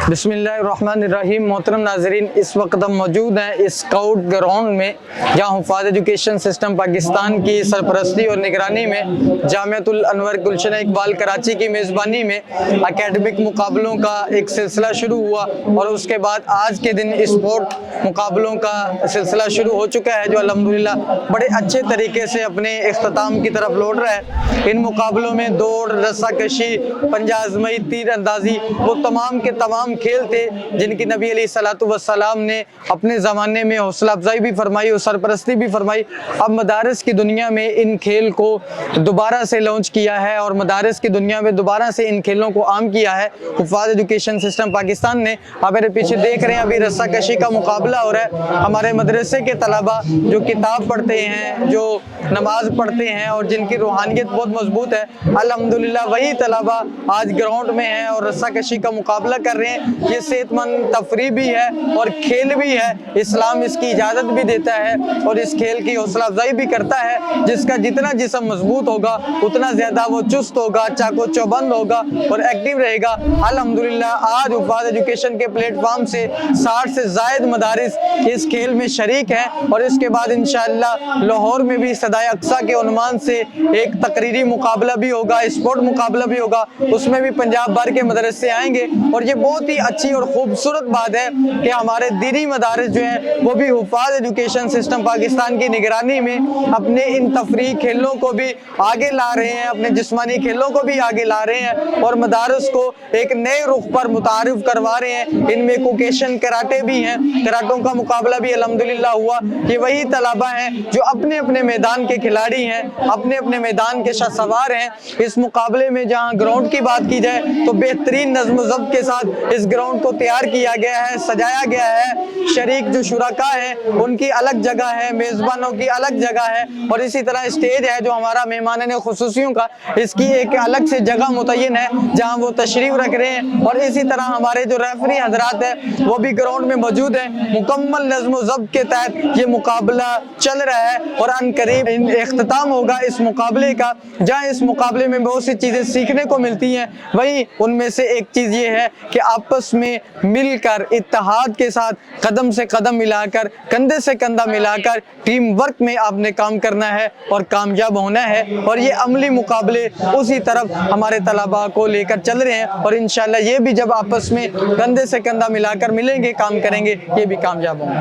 बिस्मिल्लाहिर्रहमानिर्रहीम। मोहतरम नाजरीन, इस वक्त हम मौजूद हैं स्काउट ग्राउंड में, जहाँ हुफ़ाज़ एजुकेशन सिस्टम पाकिस्तान की सरपरस्ती और निगरानी में जामियातुल अनवर गुलशन इकबाल कराची की मेज़बानी में एकेडमिक मुकाबलों का एक सिलसिला शुरू हुआ और उसके बाद आज के दिन स्पोर्ट मुकाबलों का सिलसिला शुरू हो चुका है, जो अल्हम्दुलिल्लाह बड़े अच्छे तरीके से अपने इख्तिताम की तरफ लौट रहा है। इन मुकाबलों में दौड़, रस्साकशी, पंजा आज़माई, तीर अंदाज़ी, वो तमाम के तमाम खेल थे जिनकी नबी अलैहिस्सलातु वस्सलाम ने अपने ज़माने में हौसला अफजाई भी फरमाई और सरपरस्ती भी फरमाई। अब मदारिस की दुनिया में इन खेल को दोबारा से लॉन्च किया है और मदारिस की दुनिया में दोबारा से इन खेलों को आम किया है हुफ़ाज़ एजुकेशन सिस्टम पाकिस्तान ने। आप मेरे पीछे देख रहे हैं, अभी रस्साकशी का मुकाबला हो रहा है। हमारे मदरसे के तलबा जो किताब पढ़ते हैं, जो नमाज पढ़ते हैं और जिनकी रूहानियत बहुत मजबूत है, अल्हम्दुलिल्लाह वही तलबा आज ग्राउंड में हैं और रस्साकशी का मुकाबला कर रहे हैं। ये सेहतमंद तफरी भी है और खेल भी है। इस्लाम इसकी इजाज़त भी देता है और इस खेल की हौसला अफजाई भी करता है। जिसका जितना जिस्म मजबूत होगा उतना ज़्यादा वो चुस्त होगा, चाको चौबंद होगा और एक्टिव रहेगा। अल्हम्दुलिल्लाह आज हुफ़ाज़ एजुकेशन के प्लेटफॉर्म से 60 से ज़ायद मदारिस इस खेल में शरीक हैं और इसके बाद इंशाअल्लाह लाहौर में भी सदाए अक्सा के उन्वान से एक तकरीरी मुकाबला भी होगा, स्पोर्ट मुकाबला भी होगा। उसमें भी पंजाब भर के मदरसे आएंगे और ये बहुत ही अच्छी और खूबसूरत बात है कि हमारे दीनी मदारिस जो हैं वो भी हुफ़ाज़ एजुकेशन सिस्टम पाकिस्तान की निगरानी में अपने इन तफरी खेलों को भी आगे ला रहे हैं, अपने जिस्मानी खेलों को भी आगे ला रहे हैं और मदारिस को एक नए रुख पर मुतारिफ करवा रहे हैं। इनमें कुकेशन कराटे भी हैं, कराटों का मुकाबला भी अल्हम्दुलिल्लाह हुआ। ये वही तलबा हैं जो अपने अपने मैदान के खिलाड़ी हैं, अपने अपने मैदान के शाहसवार हैं। इस मुकाबले में जहाँ ग्राउंड की बात की जाए तो बेहतरीन नज़्म ज़ब्त के साथ इस ग्राउंड को तैयार किया गया है, सजाया गया है। शरीक जो शुरका हैं उनकी अलग जगह है, मेज़बानों की अलग जगह है और इसी तरह स्टेज है जो हमारा मेहमान खुसूसियों का, इसकी एक अलग से जगह मुतय्यन है जहाँ वो तशरीफ रख रहे हैं। और इसी तरह हमारे जो रेफरी हजरात है वो भी ग्राउंड में मौजूद हैं। मुकम्मल नज़्म ज़ब्त के तहत ये मुकाबला चल रहा है और अनकरीब इख्तिताम होगा इस मुकाबले का। जहाँ इस मुकाबले में बहुत सी चीज़ें सीखने को मिलती हैं, वहीं उनमें से एक चीज़ ये है कि आपस में मिलकर इत्तेहाद के साथ कदम से कदम मिलाकर, कंधे से कंधा मिलाकर टीम वर्क में आपने काम करना है और कामयाब होना है। और ये अमली मुकाबले उसी तरफ हमारे तलबा को लेकर चल रहे हैं और इंशाअल्लाह ये भी जब आपस में कंधे से कंधा मिलाकर मिलेंगे, काम करेंगे, ये भी कामयाब होंगे।